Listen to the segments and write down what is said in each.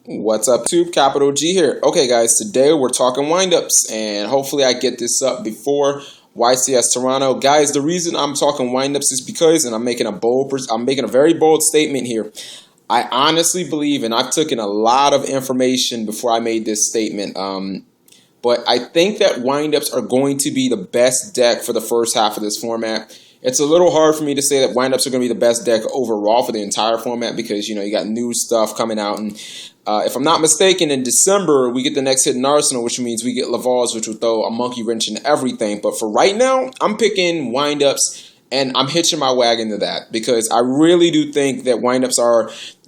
What's up, YouTube? Capital G here. Okay, guys, today we're talking windups, and hopefully I get this up before YCS Toronto. Guys, the reason I'm talking windups is because, and I'm making a very bold statement here. I honestly believe, and I've taken a lot of information before I made this statement, but I think that windups are going to be the best deck for the first half of this format. It's a little hard for me to say that windups are going to be the best deck overall for the entire format because, you got new stuff coming out. And if I'm not mistaken, in December, we get the next hidden arsenal, which means we get Laval's, which will throw a monkey wrench in everything. But for right now, I'm picking windups, and I'm hitching my wagon to that because I really do think that windups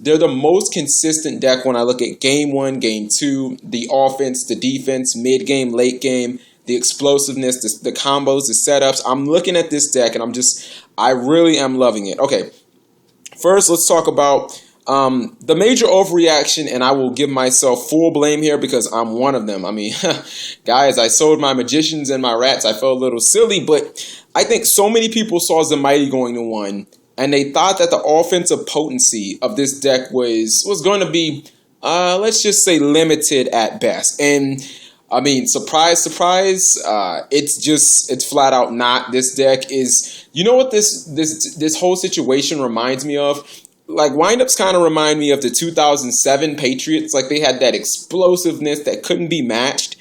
they're the most consistent deck when I look at game 1, game 2, the offense, the defense, mid-game, late game, the explosiveness, the combos, the setups. I'm looking at this deck, and I really am loving it. Okay, first let's talk about the major overreaction, and I will give myself full blame here because I'm one of them. I mean, guys, I sold my magicians and my rats. I felt a little silly, but I think so many people saw Zmighty going to 1, and they thought that the offensive potency of this deck was going to be, let's just say, limited at best. And I mean, surprise, surprise, it's flat out not. This deck is, you know what this whole situation reminds me of? Like, windups kind of remind me of the 2007 Patriots. Like, they had that explosiveness that couldn't be matched.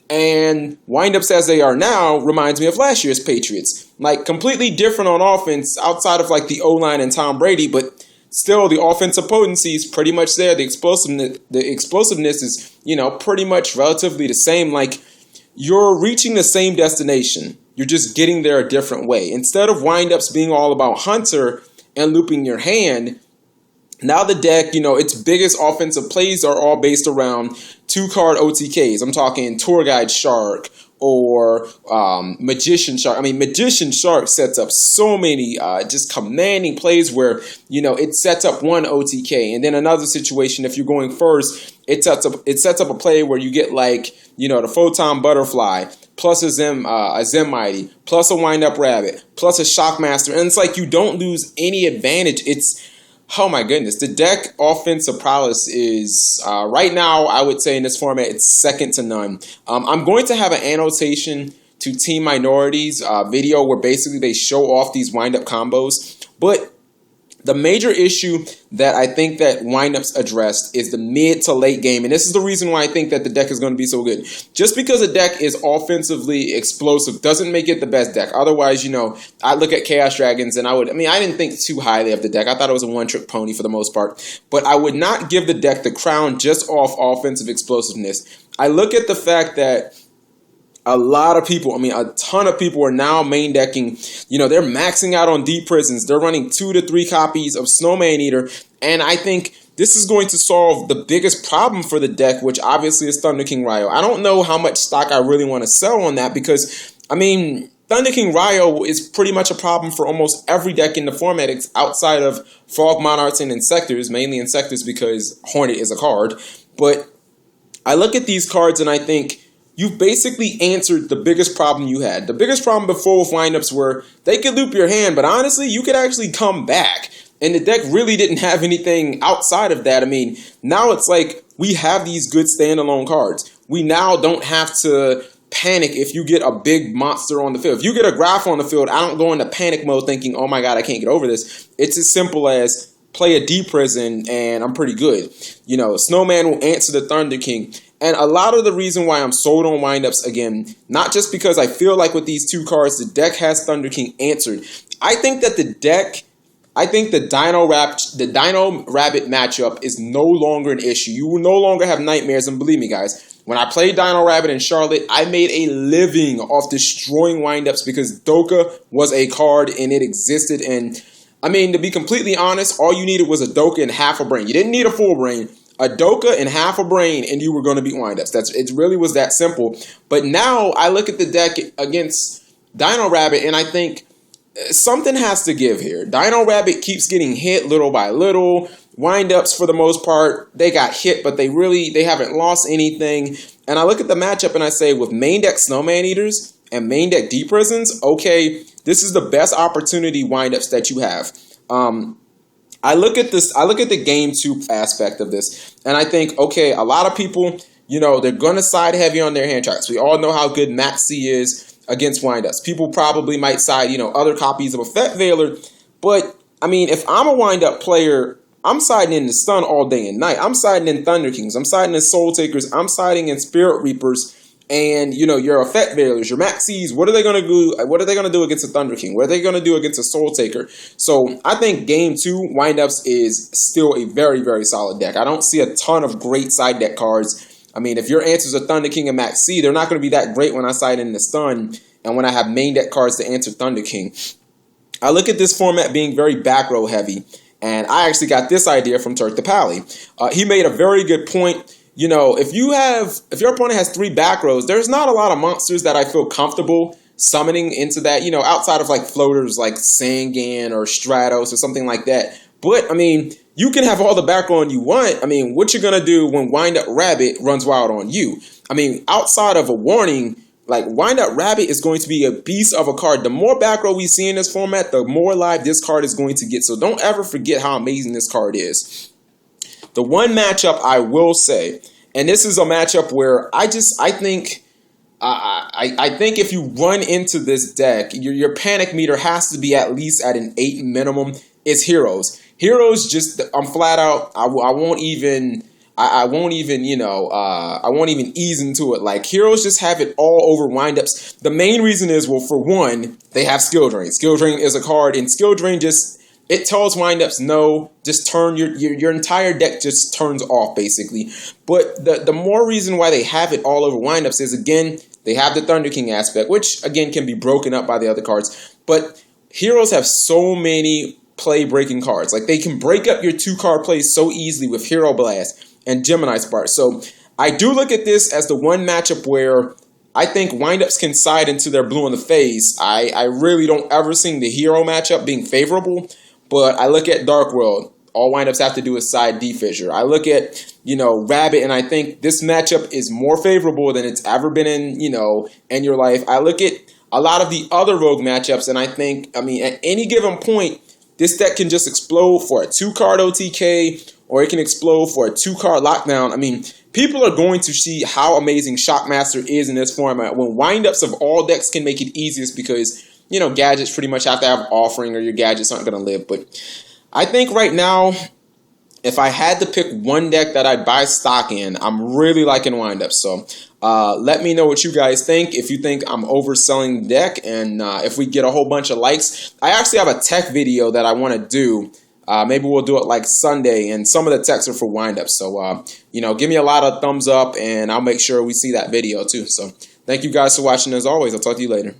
And windups as they are now reminds me of last year's Patriots. Like, completely different on offense outside of, like, the O-line and Tom Brady, but still, the offensive potency is pretty much there. The explosiveness is, pretty much relatively the same. Like, you're reaching the same destination. You're just getting there a different way. Instead of windups being all about Hunter and looping your hand, now the deck, its biggest offensive plays are all based around 2-card OTKs. I'm talking Tour Guide Shark or Magician Shark. I mean, Magician Shark sets up so many just commanding plays where, it sets up one OTK. And then another situation, if you're going first, it sets up a play where you get like, the Photon Butterfly, plus a Zmighty, plus a Wind-Up Rabbit, plus a Shockmaster. And it's like you don't lose any advantage. Oh my goodness, the deck offensive prowess is, right now, I would say in this format, it's second to none. I'm going to have an annotation to Team Minority's video where basically they show off these wind-up combos. But the major issue that I think that windups addressed is the mid to late game. And this is the reason why I think that the deck is going to be so good. Just because a deck is offensively explosive doesn't make it the best deck. Otherwise, I look at Chaos Dragons and I didn't think too highly of the deck. I thought it was a one-trick pony for the most part. But I would not give the deck the crown just off offensive explosiveness. I look at the fact that a ton of people are now main decking. They're maxing out on deep prisons. They're running 2 to 3 copies of Snowman Eater. And I think this is going to solve the biggest problem for the deck, which obviously is Thunder King Raioh. I don't know how much stock I really want to sell on that because, Thunder King Raioh is pretty much a problem for almost every deck in the format outside of Fog Monarchs and Insectors, mainly Insectors because Hornet is a card. But I look at these cards and I think you've basically answered the biggest problem you had. The biggest problem before with windups were they could loop your hand, but honestly, you could actually come back. And the deck really didn't have anything outside of that. Now it's like we have these good standalone cards. We now don't have to panic if you get a big monster on the field. If you get a graph on the field, I don't go into panic mode thinking, oh my God, I can't get over this. It's as simple as play a deep prison and I'm pretty good. Snowman will answer the Thunder King. And a lot of the reason why I'm sold on windups, again, not just because I feel like with these 2 cards, the deck has Thunder King answered. I think that the Dino Rabbit matchup is no longer an issue. You will no longer have nightmares. And believe me, guys, when I played Dino Rabbit in Charlotte, I made a living off destroying windups because Doka was a card and it existed. And, to be completely honest, all you needed was a Doka and half a brain. You didn't need a full brain. A Doka and half a brain, and you were going to beat windups. It really was that simple. But now I look at the deck against Dino Rabbit, and I think something has to give here. Dino Rabbit keeps getting hit little by little. Windups, for the most part, they got hit, but they haven't lost anything. And I look at the matchup, and I say, with main deck Snowman Eaters and main deck Deep Prisons, okay, this is the best opportunity windups that you have. I look at this. I look at the game 2 aspect of this, and I think, okay, a lot of people, they're gonna side heavy on their hand traps. We all know how good Max C is against windups. People probably might side, other copies of Effect Veiler, but I mean, if I'm a windup player, I'm siding in the Stun all day and night. I'm siding in Thunder Kings. I'm siding in Soul Takers. I'm siding in Spirit Reapers. And, your Effect Veilers, your Maxis, what are they going to do? What are they going to do against a Thunder King? What are they going to do against a Soul Taker? So I think game 2, windups is still a very, very solid deck. I don't see a ton of great side deck cards. I mean, if your answers are Thunder King and Maxi, they're not going to be that great when I side in the Stun and when I have main deck cards to answer Thunder King. I look at this format being very back row heavy. And I actually got this idea from Turk the Pally. He made a very good point. If your opponent has 3 back rows, there's not a lot of monsters that I feel comfortable summoning into that, outside of like floaters like Sangan or Stratos or something like that. But, I mean, you can have all the back row you want. I mean, what you're going to do when Wind Up Rabbit runs wild on you? I mean, outside of a warning, like, Wind Up Rabbit is going to be a beast of a card. The more back row we see in this format, the more live this card is going to get. So don't ever forget how amazing this card is. The one matchup I will say, and this is a matchup where I think if you run into this deck, your panic meter has to be at least at an 8 minimum. It's Heroes. Heroes just, I'm flat out, I won't even ease into it. Like, Heroes just have it all over windups. The main reason is, well, for one, they have Skill Drain. Skill Drain is a card, and Skill Drain it tells windups, no, just turn your entire deck just turns off, basically. But the more reason why they have it all over windups is, again, they have the Thunder King aspect, which, again, can be broken up by the other cards. But Heroes have so many play-breaking cards. Like, they can break up your 2-card plays so easily with Hero Blast and Gemini Spark. So I do look at this as the one matchup where I think windups can side into their blue in the face. I really don't ever see the Hero matchup being favorable, but I look at Dark World. All windups have to do is side D-Fissure. I look at, Rabbit, and I think this matchup is more favorable than it's ever been in your life. I look at a lot of the other Rogue matchups, and I think, at any given point, this deck can just explode for a 2-card OTK, or it can explode for a 2-card lockdown. I mean, people are going to see how amazing Shockmaster is in this format. When windups of all decks can make it easiest because, gadgets pretty much have to have offering or your gadgets aren't going to live. But I think right now, if I had to pick one deck that I'd buy stock in, I'm really liking windups. So let me know what you guys think. If you think I'm overselling the deck, and if we get a whole bunch of likes. I actually have a tech video that I want to do. Maybe we'll do it like Sunday, and some of the techs are for windups. So, give me a lot of thumbs up, and I'll make sure we see that video too. So thank you guys for watching as always. I'll talk to you later.